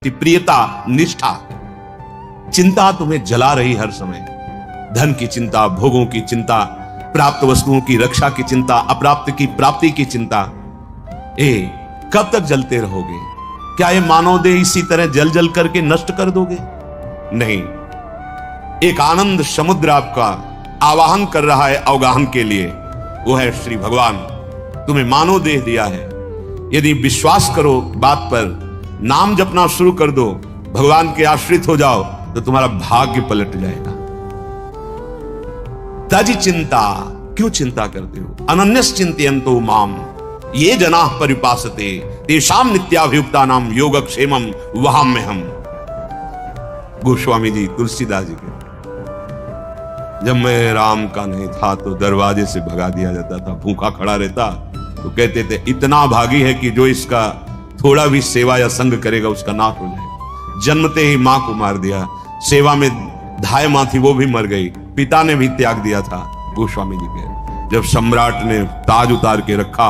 प्रियता, निष्ठा। चिंता तुम्हें जला रही हर समय, धन की चिंता, भोगों की चिंता, प्राप्त वस्तुओं की रक्षा की चिंता, अप्राप्त की प्राप्ति की चिंता। कब तक जलते रहोगे? क्या ये मानव देह इसी तरह जल जल करके नष्ट कर दोगे? नहीं, एक आनंद समुद्र आपका आवाहन कर रहा है अवगाहन के लिए। वो है श्री भगवान। तुम्हें मानव देह दिया है, यदि विश्वास करो बात पर, नाम जपना शुरू कर दो, भगवान के आश्रित हो जाओ, तो तुम्हारा भाग्य पलट जाएगा। तज चिंता, क्यों चिंता करते हो? अनन्यस चिंतयन्तो माम ये जना परिपासते तेषाम नित्याभियुक्ता नाम योगक्षेमम वहाम्यहम्। गोस्वामी जी, तुलसीदास जी के, जब मैं राम का नहीं था तो दरवाजे से भगा दिया जाता था, भूखा खड़ा रहता तो कहते थे इतना भागी है कि जो इसका थोड़ा भी सेवा या संग करेगा उसका नाश हो जाएगा। जन्मते ही मां को मार दिया, सेवा में धाय मां थी वो भी मर गई, पिता ने भी त्याग दिया था। गोस्वामी जी के, जब सम्राट ने ताज उतार के रखा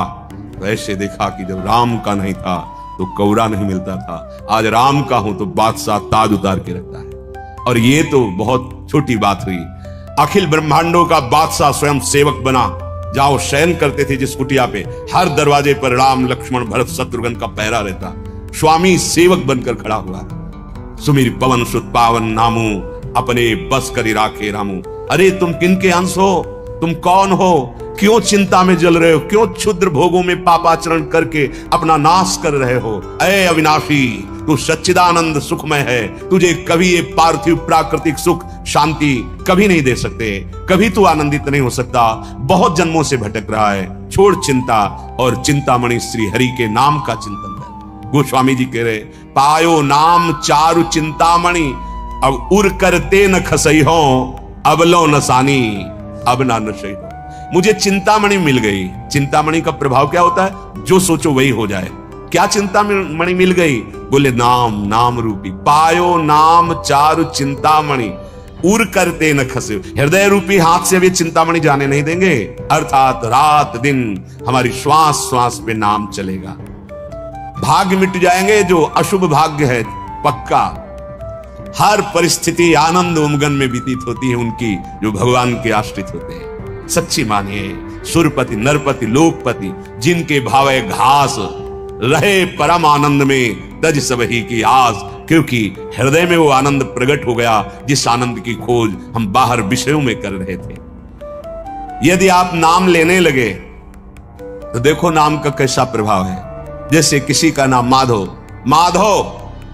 तो ऐसे देखा कि जब राम का नहीं था तो कौरा नहीं मिलता था, आज राम का हूं तो बादशाह ताज उतार के रखता है। और ये तो बहुत छोटी बात हुई, अखिल ब्रह्मांडों का बादशाह स्वयं सेवक बना। जाओ शयन करते थे जिस कुटिया पे, हर दरवाजे पर राम लक्ष्मण भरत शत्रुघ्न का पहरा रहता, स्वामी सेवक बनकर खड़ा हुआ। सुमिर पवन सुत पावन नामू अपने बस करी राखे रामू। अरे तुम किनके अंश हो? तुम कौन हो? क्यों चिंता में जल रहे हो? क्यों क्षुद्र भोगों में पापाचरण करके अपना नाश कर रहे हो? अये अविनाशी, तू सच्चिदानंद सुखमय है, तुझे कभी ये पार्थिव प्राकृतिक सुख शांति कभी नहीं दे सकते, कभी तू आनंदित नहीं हो सकता। बहुत जन्मों से भटक रहा है, छोड़ चिंता और चिंतामणि श्री हरि के नाम का चिंतन कर। गोस्वामी जी कह रहे, पायो नाम चारु चिंतामणि अब उर करते न खसई हो, अब लो नसानी अब ना नशई हो। मुझे चिंतामणि मिल गई। चिंतामणि का प्रभाव क्या होता है? जो सोचो वही हो जाए। क्या चिंतामणि मिल गई? बोले नाम, नाम रूपी। पायो नाम चारु चिंतामणि उर करते न खसे। हृदय रूपी हाथ से अभी चिंतामणि जाने नहीं देंगे, अर्थात रात दिन हमारी श्वास श्वास पे नाम चलेगा। भाग्य मिट जाएंगे, जो अशुभ भाग्य है पक्का। हर परिस्थिति आनंद उमगन में व्यतीत होती है उनकी जो भगवान के आश्रित होते हैं। सच्ची मानिए, सुरपति नरपति लोकपति जिनके भावे घास रहे परम आनंद में तज सबही की आस, क्योंकि हृदय में वो आनंद प्रकट हो गया जिस आनंद की खोज हम बाहर विषयों में कर रहे थे। यदि आप नाम लेने लगे तो देखो नाम का कैसा प्रभाव है। जैसे किसी का नाम माधव, माधव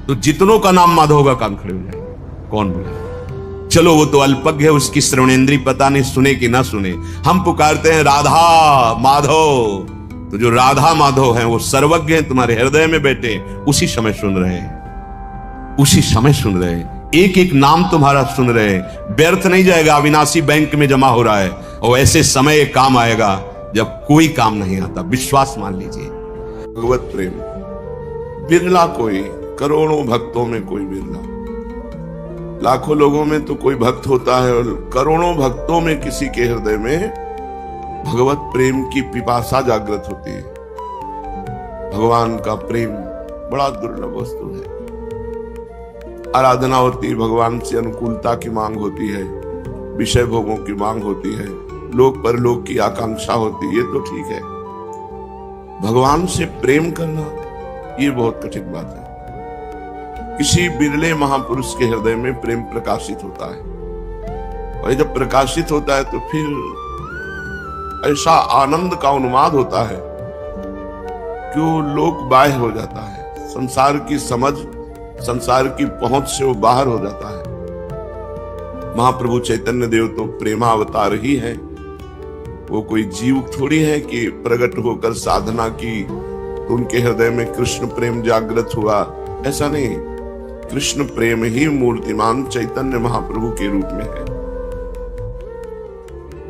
तो जितनों का नाम माधव होगा काम खड़े हो जाएंगे। कौन बोले? चलो वो तो अल्पज्ञ है, उसकी श्रवणेन्द्री पता नहीं सुने कि ना सुने। हम पुकारते हैं राधा माधव, तो जो राधा माधव हैं वो सर्वज्ञ हैं, तुम्हारे हृदय में बैठे उसी समय सुन रहे हैं, उसी समय सुन रहे हैं, एक एक नाम तुम्हारा सुन रहे हैं। व्यर्थ नहीं जाएगा, अविनाशी बैंक में जमा हो रहा है। और ऐसे समय काम आएगा जब कोई काम नहीं आता। विश्वास मान लीजिए। भगवत प्रेम बिरला, कोई करोड़ों भक्तों में कोई बिरला, लाखों लोगों में तो कोई भक्त होता है, और करोड़ों भक्तों में किसी के हृदय में भगवत प्रेम की पिपासा जागृत होती है। भगवान का प्रेम बड़ा दुर्लभ वस्तु है। आराधना होती है, भगवान से अनुकूलता की मांग होती है, विषय भोगों की मांग होती है, लोक परलोक की आकांक्षा होती है, ये तो ठीक है। भगवान से प्रेम करना ये बहुत कठिन बात है। किसी बिरले महापुरुष के हृदय में प्रेम प्रकाशित होता है, और जब प्रकाशित होता है तो फिर ऐसा आनंद का उन्माद होता है कि वो लोक बाह्य हो जाता है। संसार की समझ, संसार की पहुंच से वो बाहर हो जाता है। महाप्रभु चैतन्य देव तो प्रेमावतार ही है, वो कोई जीव थोड़ी है कि प्रकट होकर साधना की तो उनके हृदय में कृष्ण प्रेम जागृत हुआ। ऐसा नहीं, कृष्ण प्रेम ही मूर्तिमान चैतन्य महाप्रभु के रूप में है।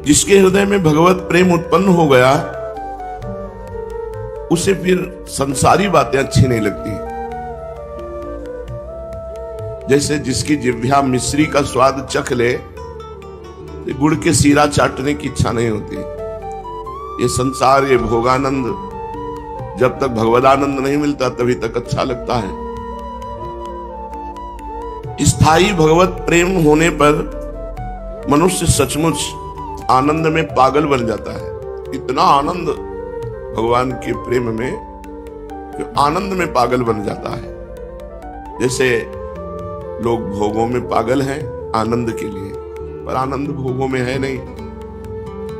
जिसके हृदय में भगवत प्रेम उत्पन्न हो गया, उसे फिर संसारी बातें अच्छी नहीं लगती। जैसे जिसकी जिह्वा मिश्री का स्वाद चख ले, गुड़ के सीरा चाटने की इच्छा नहीं होती। ये संसार, ये भोगानंद, जब तक भगवदानंद नहीं मिलता तभी तक अच्छा लगता है। स्थायी भगवत प्रेम होने पर मनुष्य सचमुच आनंद में पागल बन जाता है। इतना आनंद भगवान के प्रेम में कि आनंद में पागल बन जाता है। जैसे लोग भोगों में पागल हैं आनंद के लिए, पर आनंद भोगों में है नहीं,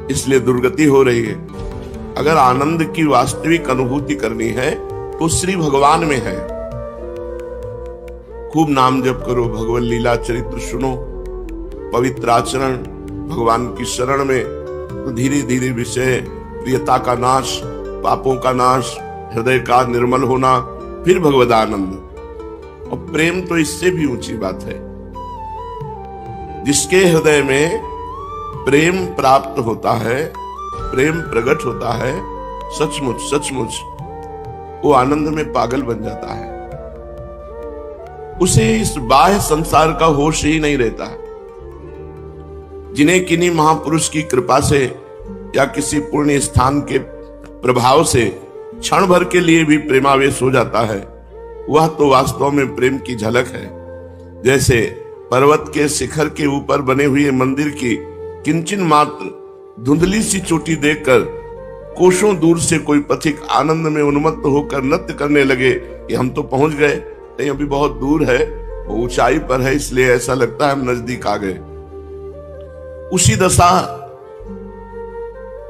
इसलिए दुर्गति हो रही है। अगर आनंद की वास्तविक अनुभूति करनी है तो श्री भगवान में है। खूब नाम जप करो, भगवत लीला चरित्र सुनो, पवित्र आचरण, भगवान की शरण में, तो धीरे धीरे विषय प्रियता का नाश, पापों का नाश, हृदय का निर्मल होना, फिर भगवद आनंद। और प्रेम तो इससे भी ऊंची बात है। जिसके हृदय में प्रेम प्राप्त होता है, प्रेम प्रकट होता है, सचमुच सचमुच वो आनंद में पागल बन जाता है। उसे इस बाह्य संसार का होश ही नहीं रहता। जिन्हें किन्हीं महापुरुष की कृपा से या किसी पुण्य स्थान के प्रभाव से क्षण भर के लिए भी प्रेमावेश हो जाता है, वह तो वास्तव में प्रेम की झलक है। जैसे पर्वत के शिखर के ऊपर बने हुए मंदिर की किंचन मात्र धुंधली सी चोटी देखकर कोसों दूर से कोई पथिक आनंद में उन्मत्त होकर नृत्य करने लगे कि हम तो पहुंच गए, नहीं अभी बहुत दूर है, वो ऊंचाई पर है, इसलिए ऐसा लगता है हम नजदीक आ गए। उसी दशा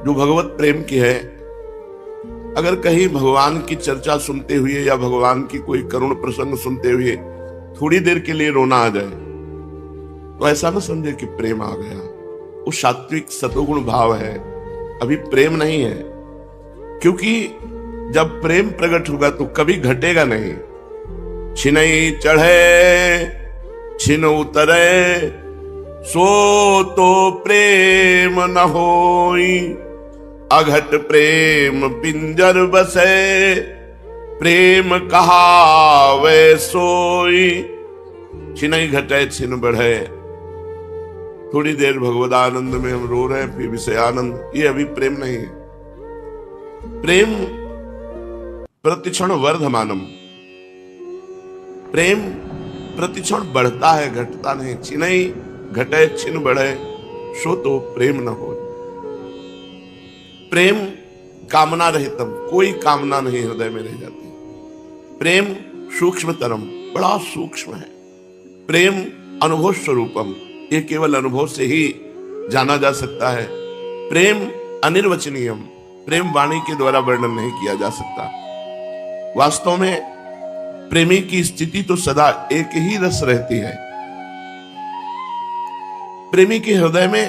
जो भगवत प्रेम की है, अगर कहीं भगवान की चर्चा सुनते हुए या भगवान की कोई करुण प्रसंग सुनते हुए थोड़ी देर के लिए रोना आ जाए, तो ऐसा ना समझे कि प्रेम आ गया। वो सात्विक सतोगुण भाव है, अभी प्रेम नहीं है। क्योंकि जब प्रेम प्रकट होगा तो कभी घटेगा नहीं। छिनई चढ़े छिन उतरे, सो तो प्रेम न होई, अघट प्रेम पिंजर बसे, प्रेम कहावे सोई। छिनई घटे छिन बढ़े, थोड़ी देर भगवद आनंद में हम रो रहे हैं, फिर विषय आनंद, ये अभी प्रेम नहीं है। प्रेम प्रतिक्षण वर्धमानम, प्रेम प्रतिक्षण बढ़ता है, घटता नहीं। छिनई घटे छिन बढ़े, सो तो प्रेम न हो। प्रेम कामना रहितम, कोई कामना नहीं हृदय में रह जाती। प्रेम सूक्ष्मतरम, बड़ा सूक्ष्म है। प्रेम अनुभव स्वरूपम, ये केवल अनुभव से ही जाना जा सकता है। प्रेम अनिर्वचनीयम, प्रेम वाणी के द्वारा वर्णन नहीं किया जा सकता। वास्तव में प्रेमी की स्थिति तो सदा एक ही रस रहती है। प्रेमी के हृदय में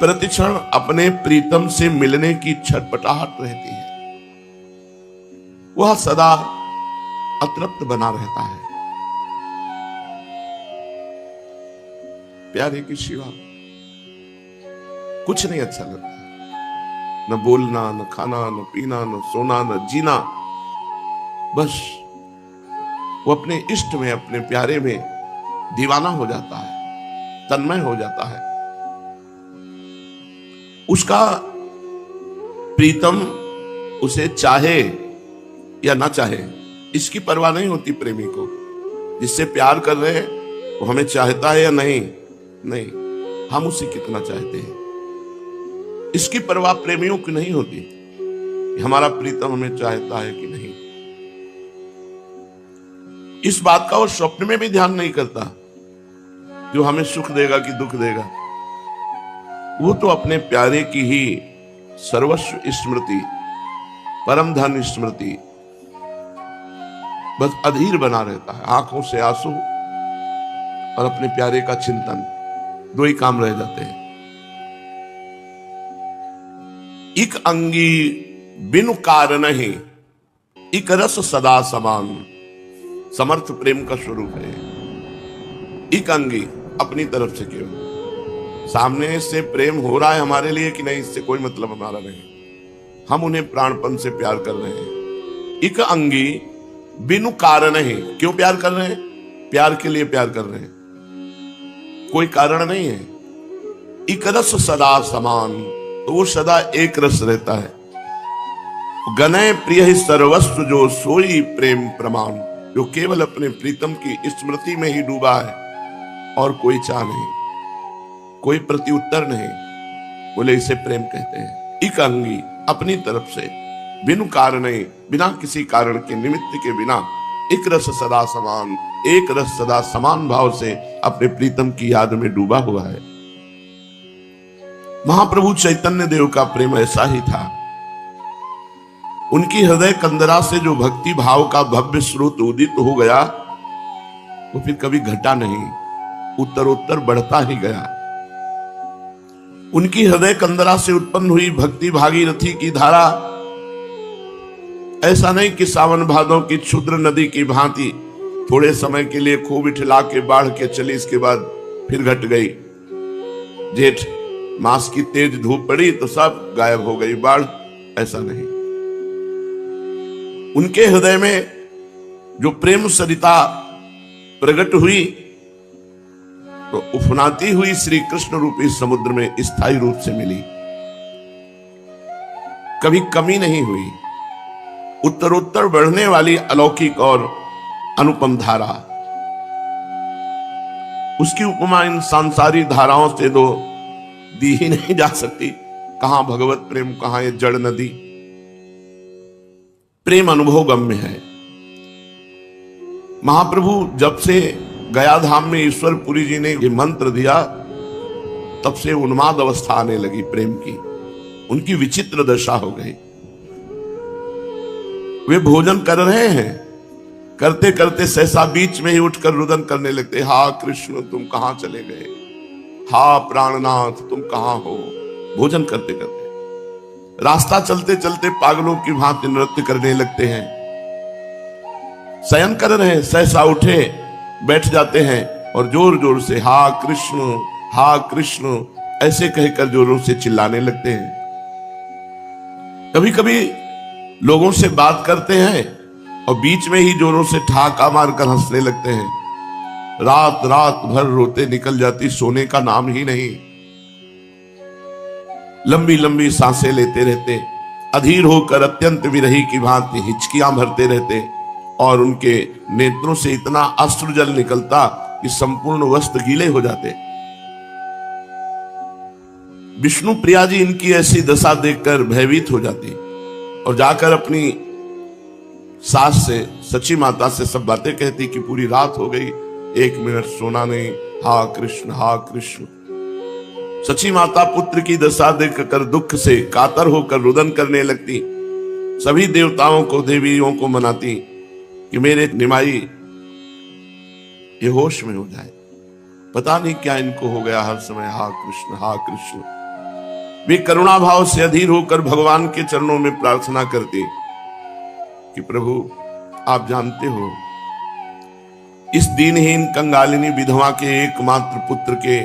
प्रतिक्षण अपने प्रीतम से मिलने की छटपटाहट रहती है। वह सदा अतृप्त बना रहता है। प्यारे के सिवा कुछ नहीं अच्छा लगता, न बोलना, न खाना, न पीना, न सोना, न जीना। बस वो अपने इष्ट में, अपने प्यारे में दीवाना हो जाता है, तन्मय हो जाता है। उसका प्रीतम उसे चाहे या ना चाहे, इसकी परवाह नहीं होती प्रेमी को। जिससे प्यार कर रहे हैं वो हमें चाहता है या नहीं, नहीं, हम उसे कितना चाहते हैं, इसकी परवाह प्रेमियों की नहीं होती। हमारा प्रीतम हमें चाहता है कि नहीं, इस बात का वो स्वप्न में भी ध्यान नहीं करता जो हमें सुख देगा कि दुख देगा। वो तो अपने प्यारे की ही सर्वस्व स्मृति, परम धन स्मृति बस अधीर बना रहता है। आंखों से आंसू और अपने प्यारे का चिंतन, दो ही काम रह जाते हैं। इक अंगी बिनु कारण ही, इक रस सदा समान, समर्थ प्रेम का स्वरूप है। इक अंगी, अपनी तरफ से केवल, सामने से प्रेम हो रहा है हमारे लिए कि नहीं, इससे कोई मतलब हमारा नहीं। हम उन्हें प्राणपन से प्यार कर रहे हैं। इक अंगी बिनु कारण ही, क्यों प्यार कर रहे हैं? प्यार के लिए प्यार कर रहे हैं, कोई कारण नहीं है। इक रस सदा समान, तो वो सदा एक रस रहता है। गनय प्रिय ही सर्वस्व जो सोई प्रेम प्रमाण, जो केवल अपने प्रीतम की स्मृति में ही डूबा है, और कोई चाह नहीं, कोई प्रत्युत्तर नहीं। बोले इसे प्रेम कहते हैं। एक अंगी अपनी तरफ से बिनु कारण, बिना किसी कारण के, निमित्त के बिना, एक रस सदा समान, एक रस सदा समान भाव से अपने प्रीतम की याद में डूबा हुआ है। महाप्रभु चैतन्य देव का प्रेम ऐसा ही था। उनकी हृदय कंदरा से जो भक्ति भाव का भव्य स्रोत उदित हो गया, वो फिर कभी घटा नहीं, उत्तरोत्तर बढ़ता ही गया। उनकी हृदय कंदरा से उत्पन्न हुई भक्ति भागीरथी की धारा ऐसा नहीं कि सावन भादों की क्षुद्र नदी की भांति थोड़े समय के लिए खूब इठला के बाढ़ के चली, इसके बाद फिर घट गई। जेठ मास की तेज धूप पड़ी तो सब गायब हो गई बाढ़, ऐसा नहीं। उनके हृदय में जो प्रेम सरिता प्रकट हुई तो उफनाती हुई श्री कृष्ण रूपी समुद्र में स्थायी रूप से मिली, कभी कमी नहीं हुई। उत्तरोत्तर बढ़ने वाली अलौकिक और अनुपम धारा, उसकी उपमा इन सांसारिक धाराओं से तो दी ही नहीं जा सकती। कहां भगवत प्रेम, कहां ये जड़ नदी। प्रेम अनुभव गम्य है। महाप्रभु जब से गया धाम में ईश्वरपुरी जी ने ये मंत्र दिया, तब से उन्माद अवस्था आने लगी प्रेम की। उनकी विचित्र दशा हो गई। वे भोजन कर रहे हैं, करते करते सहसा बीच में ही उठकर रुदन करने लगते, हा कृष्ण तुम कहां चले गए, हा प्राणनाथ तुम कहां हो। भोजन करते करते रास्ता चलते चलते पागलों की भांति नृत्य करने लगते हैं। शयन कर रहे हैं, सहसा उठे बैठ जाते हैं और जोर जोर से हा कृष्ण ऐसे कहकर जोरों से चिल्लाने लगते हैं। कभी कभी लोगों से बात करते हैं और बीच में ही जोरों से ठहाका मारकर हंसने लगते हैं। रात रात भर रोते निकल जाती, सोने का नाम ही नहीं। लंबी लंबी सांसें लेते रहते, अधीर होकर अत्यंत विरही की भांति हिचकियां भरते रहते और उनके नेत्रों से इतना अश्रुजल निकलता कि संपूर्ण वस्त्र गीले हो जाते। विष्णु प्रिया जी इनकी ऐसी दशा देखकर भयभीत हो जाती और जाकर अपनी सास से, सची माता से सब बातें कहती कि पूरी रात हो गई, 1 मिनट सोना नहीं, हा कृष्ण। सची माता पुत्र की दशा देखकर दुख से कातर होकर रुदन करने लगती। सभी देवताओं को, देवियों को मनाती कि मेरे निमाई ये होश में हो जाए, पता नहीं क्या इनको हो गया, हर समय हा कृष्ण। वे करुणा भाव से अधीर होकर भगवान के चरणों में प्रार्थना करती कि प्रभु आप जानते हो इस दीनहीन कंगालिनी विधवा के एकमात्र पुत्र के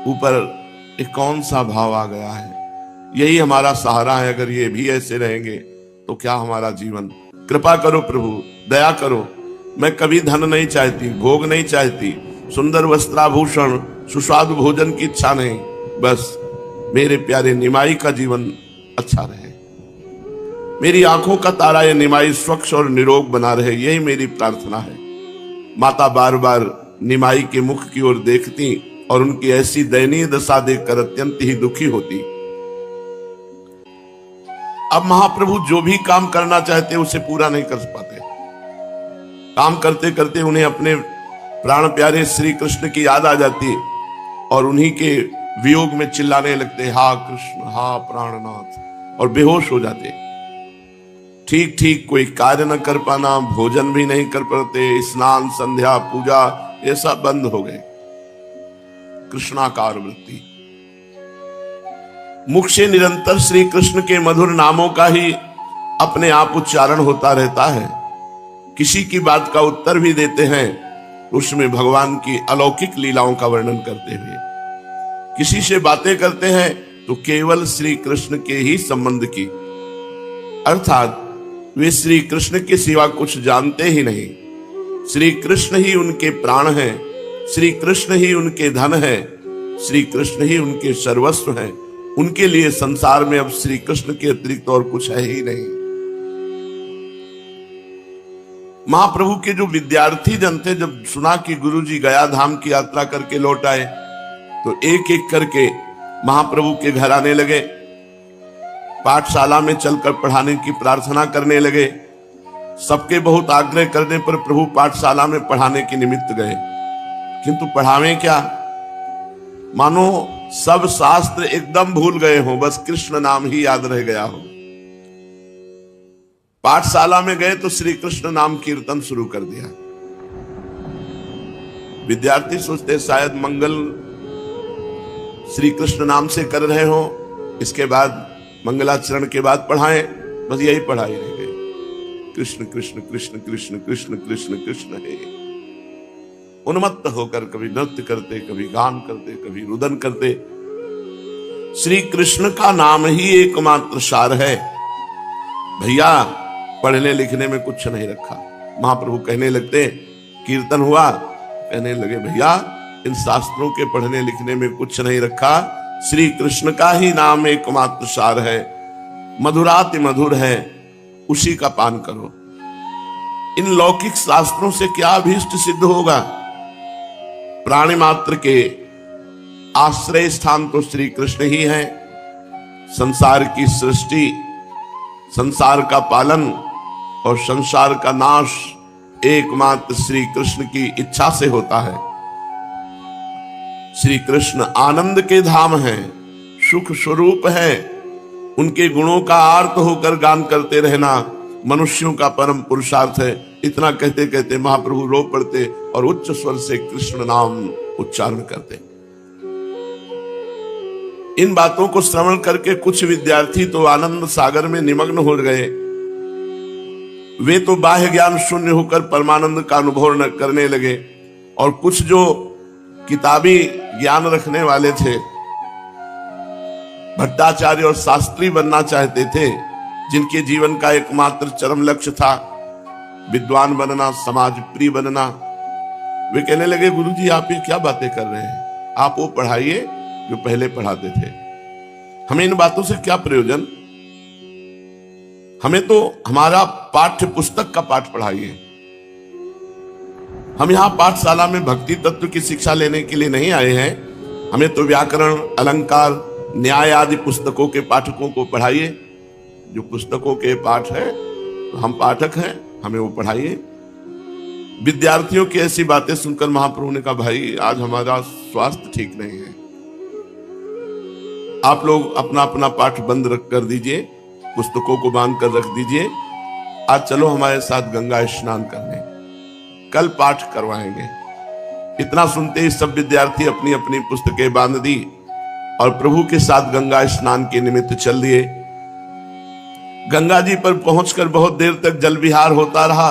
ऊपर एक कौन सा भाव आ गया है। यही हमारा सहारा है। अगर ये भी ऐसे रहेंगे तो क्या हमारा जीवन। कृपा करो प्रभु, दया करो। मैं कभी धन नहीं चाहती, भोग नहीं चाहती, सुंदर वस्त्राभूषण, सुस्वादु भोजन की इच्छा नहीं। बस मेरे प्यारे निमाई का जीवन अच्छा रहे, मेरी आंखों का तारा ये निमाई स्वच्छ और निरोग बना रहे, यही मेरी प्रार्थना है। माता बार बार निमाई के मुख की ओर देखती और उनकी ऐसी दयनीय दशा देखकर अत्यंत ही दुखी होती। अब महाप्रभु जो भी काम करना चाहते उसे पूरा नहीं कर पाते। काम करते करते उन्हें अपने प्राण प्यारे श्री कृष्ण की याद आ जाती और उन्हीं के वियोग में चिल्लाने लगते, हा कृष्ण, हा प्राणनाथ, और बेहोश हो जाते। ठीक ठीक कोई कार्य न कर पाना, भोजन भी नहीं कर पाते, स्नान संध्या पूजा ये सब बंद हो गए। कृष्णाकार वृत्ति, मुख से निरंतर श्री कृष्ण के मधुर नामों का ही अपने आप उच्चारण होता रहता है। किसी की बात का उत्तर भी देते हैं उसमें भगवान की अलौकिक लीलाओं का वर्णन करते हुए। किसी से बातें करते हैं तो केवल श्री कृष्ण के ही संबंध की, अर्थात वे श्री कृष्ण के सिवा कुछ जानते ही नहीं। श्री कृष्ण ही उनके प्राण हैं, श्री कृष्ण ही उनके धन है, श्री कृष्ण ही उनके सर्वस्व हैं। उनके लिए संसार में अब श्री कृष्ण के अतिरिक्त और कुछ है ही नहीं। महाप्रभु के जो विद्यार्थी जन थे, जब सुना कि गुरुजी गया धाम की यात्रा करके लौट आए, तो एक एक करके महाप्रभु के घर आने लगे, पाठशाला में चलकर पढ़ाने की प्रार्थना करने लगे। सबके बहुत आग्रह करने पर प्रभु पाठशाला में पढ़ाने के निमित्त गए, किंतु पढ़ावें क्या, मानो सब शास्त्र एकदम भूल गए हो, बस कृष्ण नाम ही याद रह गया हो। पाठशाला में गए तो श्री कृष्ण नाम कीर्तन शुरू कर दिया। विद्यार्थी सोचते शायद मंगल श्री कृष्ण नाम से कर रहे हो, इसके बाद मंगलाचरण के बाद पढ़ाएं, बस यही पढ़ाई रह गई। कृष्ण कृष्ण कृष्ण कृष्ण कृष्ण कृष्ण कृष्ण है। उन्मत्त होकर कभी नृत्य करते, कभी गान करते, कभी रुदन करते। श्री कृष्ण का नाम ही एकमात्र सार है भैया, पढ़ने लिखने में कुछ नहीं रखा। महाप्रभु कहने लगते, कीर्तन हुआ, कहने लगे भैया इन शास्त्रों के पढ़ने लिखने में कुछ नहीं रखा, श्री कृष्ण का ही नाम एकमात्र सार है, मधुराति मधुर है, उसी का पान करो। इन लौकिक शास्त्रों से क्या अभीष्ट सिद्ध होगा? प्राणी मात्र के आश्रय स्थान तो श्री कृष्ण ही है। संसार की सृष्टि, संसार का पालन और संसार का नाश एकमात्र श्री कृष्ण की इच्छा से होता है। श्री कृष्ण आनंद के धाम हैं, सुख स्वरूप है। उनके गुणों का आर्त होकर गान करते रहना मनुष्यों का परम पुरुषार्थ है। इतना कहते कहते महाप्रभु रो पड़ते और उच्च स्वर से कृष्ण नाम उच्चारण करते। इन बातों को श्रवण करके कुछ विद्यार्थी तो आनंद सागर में निमग्न हो गए। वे तो बाह्य ज्ञान शून्य होकर परमानंद का अनुभव न करने लगे, और कुछ जो किताबी ज्ञान रखने वाले थे, भट्टाचार्य और शास्त्री बनना चाहते थे, जिनके जीवन का एकमात्र चरम लक्ष्य था विद्वान बनना, समाज प्रिय बनना, वे कहने लगे गुरुजी आप ये क्या बातें कर रहे हैं, आप वो पढ़ाइए जो पहले पढ़ाते थे, हमें इन बातों से क्या प्रयोजन, हमें तो हमारा पाठ्य पुस्तक का पाठ पढ़ाइए। हम यहां पाठशाला में भक्ति तत्व की शिक्षा लेने के लिए नहीं आए हैं, हमें तो व्याकरण, अलंकार, न्याय आदि पुस्तकों के पाठकों को पढ़ाइए। जो पुस्तकों के पाठ है तो हम पाठक हैं, हमें वो पढ़ाइए। विद्यार्थियों की ऐसी बातें सुनकर महाप्रभु ने कहा भाई आज हमारा स्वास्थ्य ठीक नहीं है, आप लोग अपना अपना पाठ बंद रख कर दीजिए, पुस्तकों को बांध कर रख दीजिए, आज चलो हमारे साथ गंगा स्नान करने, कल पाठ करवाएंगे। इतना सुनते ही सब विद्यार्थी अपनी अपनी पुस्तकें बांध दी और प्रभु के साथ गंगा स्नान के निमित्त चल दिए। गंगा जी पर पहुंचकर बहुत देर तक जल विहार होता रहा।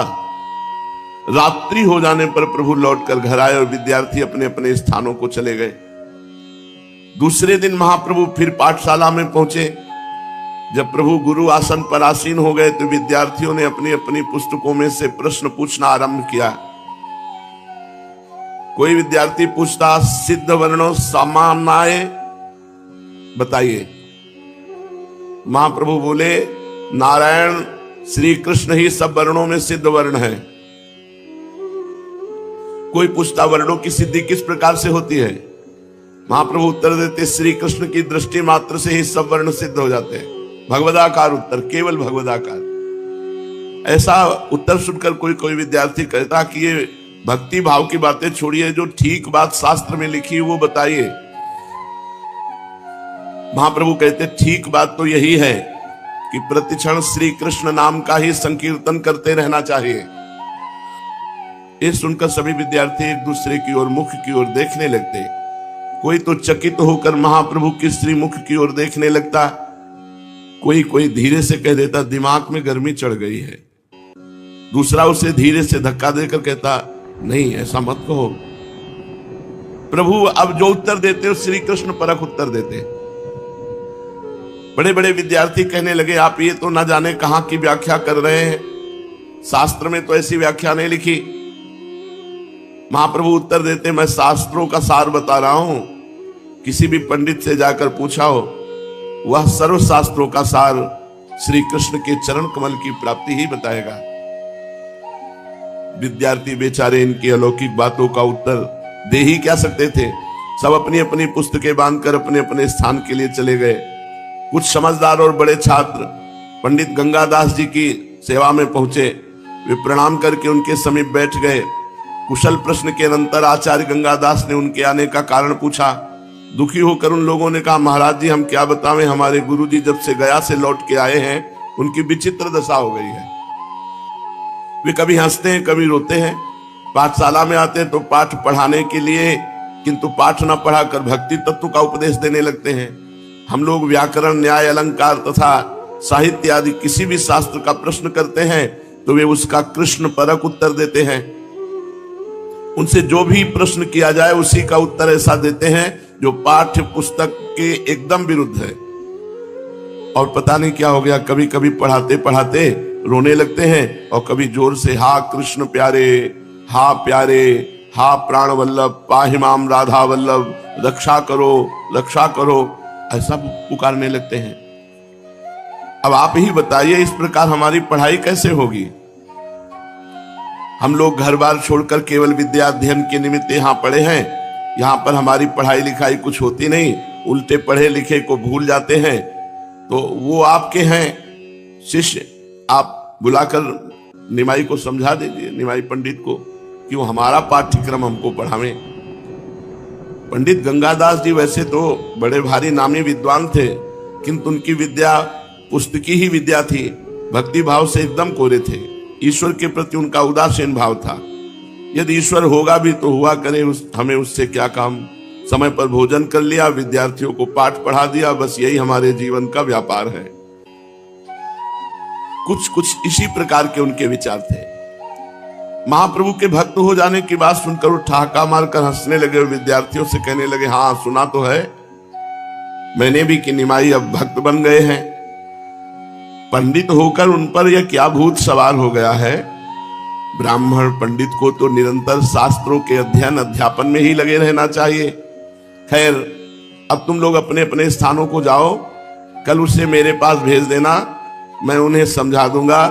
रात्रि हो जाने पर प्रभु लौटकर घर आए और विद्यार्थी अपने अपने स्थानों को चले गए। दूसरे दिन महाप्रभु फिर पाठशाला में पहुंचे। जब प्रभु गुरु आसन पर आसीन हो गए तो विद्यार्थियों ने अपनी अपनी पुस्तकों में से प्रश्न पूछना आरंभ किया। कोई विद्यार्थी पूछता सिद्ध वर्णों सामान्य बताइए। महाप्रभु बोले नारायण श्री कृष्ण ही सब वर्णों में सिद्ध वर्ण है। कोई पूछता वर्णों की सिद्धि किस प्रकार से होती है? महाप्रभु उत्तर देते श्री कृष्ण की दृष्टि मात्र से ही सब वर्ण सिद्ध हो जाते हैं। भगवदाकार उत्तर, केवल भगवदाकार। ऐसा उत्तर सुनकर कोई कोई विद्यार्थी कहता कि ये भक्ति भाव की बातें छोड़िए, जो ठीक बात शास्त्र में लिखी वो बताइए। महाप्रभु कहते ठीक बात तो यही है कि प्रतिक्षण श्री कृष्ण नाम का ही संकीर्तन करते रहना चाहिए। ये सुनकर सभी विद्यार्थी एक दूसरे की ओर, मुख की ओर देखने लगते। कोई तो चकित होकर महाप्रभु के श्रीमुख की ओर देखने लगता, कोई कोई धीरे से कह देता दिमाग में गर्मी चढ़ गई है, दूसरा उसे धीरे से धक्का देकर कहता नहीं ऐसा मत कहो। प्रभु अब जो उत्तर देते हो श्री कृष्ण परख उत्तर देते। बड़े बड़े विद्यार्थी कहने लगे आप ये तो ना जाने कहां की व्याख्या कर रहे हैं, शास्त्र में तो ऐसी व्याख्या नहीं लिखी। महाप्रभु उत्तर देते मैं शास्त्रों का सार बता रहा हूं, किसी भी पंडित से जाकर पूछा हो, वह सर्व शास्त्रों का सार श्री कृष्ण के चरण कमल की प्राप्ति ही बताएगा। विद्यार्थी बेचारे इनकी अलौकिक बातों का उत्तर दे ही क्या सकते थे। सब अपनी अपनी पुस्तकें बांधकर अपने अपने स्थान के लिए चले गए। कुछ समझदार और बड़े छात्र पंडित गंगादास जी की सेवा में पहुंचे। वे प्रणाम करके उनके समीप बैठ गए। कुशल प्रश्न के अनंतर आचार्य गंगादास ने उनके आने का कारण पूछा। दुखी होकर उन लोगों ने कहा, महाराज जी हम क्या बतावें, हमारे गुरुजी जब से गया से लौट के आए हैं उनकी विचित्र दशा हो गई है। वे कभी हंसते हैं कभी रोते हैं। पाठशाला में आते हैं तो पाठ पढ़ाने के लिए, किंतु पाठ न पढ़ाकर भक्ति तत्व का उपदेश देने लगते हैं। हम लोग व्याकरण, न्याय, अलंकार तथा साहित्य आदि किसी भी शास्त्र का प्रश्न करते हैं तो वे उसका कृष्ण परक उत्तर देते हैं। उनसे जो भी प्रश्न किया जाए उसी का उत्तर ऐसा देते हैं जो पाठ्य पुस्तक के एकदम विरुद्ध है। और पता नहीं क्या हो गया, कभी कभी पढ़ाते पढ़ाते रोने लगते हैं और कभी जोर से हा कृष्ण प्यारे, हा प्यारे, हा प्राण वल्लभ, पाहिमाम राधा वल्लभ, रक्षा करो रक्षा करो, ऐसा पुकारने लगते हैं। अब आप ही बताइए इस प्रकार हमारी पढ़ाई कैसे होगी। हम लोग घर बार छोड़कर केवल विद्या अध्ययन के निमित्त यहाँ पड़े हैं। यहाँ पर हमारी पढ़ाई लिखाई कुछ होती नहीं, उल्टे पढ़े लिखे को भूल जाते हैं। तो वो आपके हैं शिष्य, आप बुलाकर निमाई को समझा दीजिए, निमाई पंडित को, कि वो हमारा पाठ्यक्रम हमको पढ़ावें। पंडित गंगादास जी वैसे तो बड़े भारी नामी विद्वान थे, किंतु उनकी विद्या पुस्तकी ही विद्या थी। भक्ति भाव से एकदम कोरे थे। ईश्वर के प्रति उनका उदासीन भाव था। यदि ईश्वर होगा भी तो हुआ करे, हमें उससे क्या काम। समय पर भोजन कर लिया, विद्यार्थियों को पाठ पढ़ा दिया, बस यही हमारे जीवन का व्यापार है। कुछ कुछ इसी प्रकार के उनके विचार थे। महाप्रभु के भक्त हो जाने की बात सुनकर वो ठहाका मारकर हंसने लगे और विद्यार्थियों से कहने लगे, हाँ सुना तो है मैंने भी कि निमाई अब भक्त बन गए हैं। पंडित होकर उन पर यह क्या भूत सवार हो गया है। ब्राह्मण पंडित को तो निरंतर शास्त्रों के अध्ययन अध्यापन में ही लगे रहना चाहिए। खैर, अब तुम लोग अपने अपने स्थानों को जाओ, कल उसे मेरे पास भेज देना, मैं उन्हें समझा दूंगा।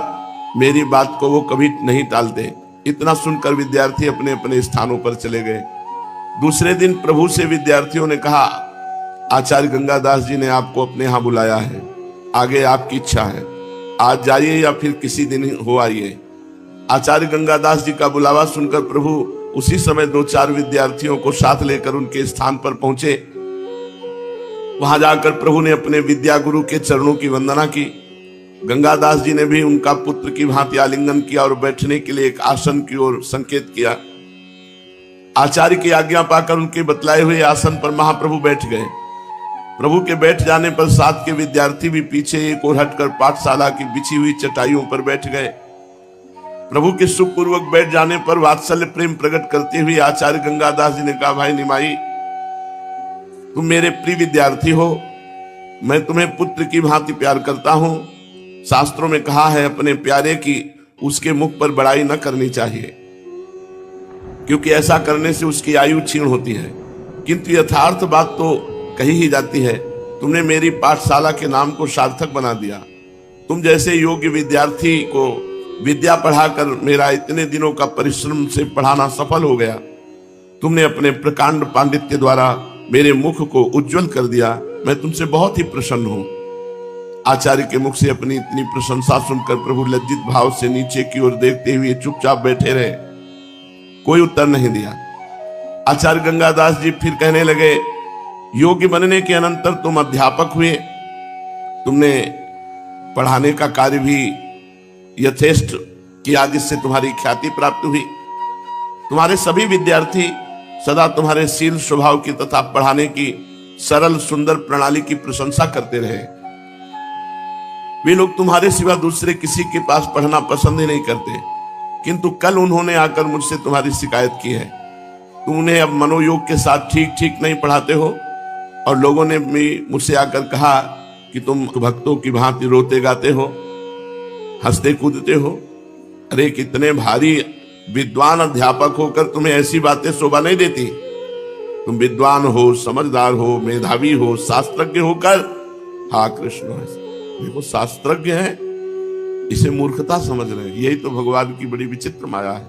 मेरी बात को वो कभी नहीं टालते। इतना सुनकर विद्यार्थी अपने अपने स्थानों पर चले गए। दूसरे दिन प्रभु से विद्यार्थियों ने कहा, आचार्य गंगादास जी ने आपको अपने यहां बुलाया है, आगे आपकी इच्छा है, आज जाइए या फिर किसी दिन हो आइए। आचार्य गंगादास जी का बुलावा सुनकर प्रभु उसी समय 2-4 विद्यार्थियों को साथ लेकर उनके स्थान पर पहुंचे। वहां जाकर प्रभु ने अपने विद्या गुरु के चरणों की वंदना की। गंगादास जी ने भी उनका पुत्र की भांति आलिंगन किया और बैठने के लिए एक आसन की ओर संकेत किया। आचार्य की आज्ञा पाकर उनके बतलाए हुए आसन पर महाप्रभु बैठ गए। प्रभु के बैठ जाने पर साथ के विद्यार्थी भी पीछे एक ओर हटकर पाठशाला की बिछी हुई चटाइयों पर बैठ गए। प्रभु के सुखपूर्वक बैठ जाने पर वात्सल्य प्रेम प्रकट करते हुए आचार्य गंगादास जी ने कहा, भाई निमाई, तुम मेरे प्रिय विद्यार्थी हो, मैं तुम्हें पुत्र की भांति प्यार करता हूं। शास्त्रों में कहा है अपने प्यारे की उसके मुख पर बड़ाई न करनी चाहिए, क्योंकि ऐसा करने से उसकी आयु क्षीण होती है। किंतु यथार्थ बात तो कही ही जाती है। तुमने मेरी पाठशाला के नाम को सार्थक बना दिया। तुम जैसे योग्य विद्यार्थी को विद्या पढ़ाकर मेरा इतने दिनों का परिश्रम से पढ़ाना सफल हो गया। तुमने अपने प्रकांड पांडित्य द्वारा मेरे मुख को उज्जवल कर दिया। मैं तुमसे बहुत ही प्रसन्न हूं। आचार्य के मुख से अपनी इतनी प्रशंसा सुनकर प्रभु लज्जित भाव से नीचे की ओर देखते हुए चुपचाप बैठे रहे, कोई उत्तर नहीं दिया। आचार्य गंगादास जी फिर कहने लगे, योग्य बनने के अनंतर तुम अध्यापक हुए। तुमने पढ़ाने का कार्य भी यथेष्ट किया, जिससे तुम्हारी ख्याति प्राप्त हुई। तुम्हारे सभी विद्यार्थी सदा तुम्हारे शील स्वभाव की तथा पढ़ाने की सरल सुंदर प्रणाली की प्रशंसा करते रहे। वे लोग तुम्हारे सिवा दूसरे किसी के पास पढ़ना पसंद ही नहीं करते, किंतु कल उन्होंने आकर मुझसे तुम्हारी शिकायत की है। तुम उन्हें अब मनोयोग के साथ ठीक ठीक नहीं पढ़ाते हो, और लोगों ने भी मुझसे आकर कहा कि तुम भक्तों की भांति रोते गाते हो, हंसते कूदते हो। अरे कितने भारी विद्वान अध्यापक होकर तुम्हें ऐसी बातें शोभा नहीं देती। तुम विद्वान हो, समझदार हो, मेधावी हो, शास्त्रज्ञ होकर, हाँ कृष्ण देखो शास्त्रज्ञ है, इसे मूर्खता समझ रहे हैं। यही तो भगवान की बड़ी विचित्र माया है।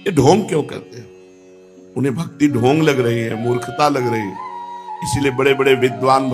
ये ढोंग क्यों करते हैं? उन्हें भक्ति ढोंग लग रही है, मूर्खता लग रही है, इसीलिए बड़े बड़े विद्वान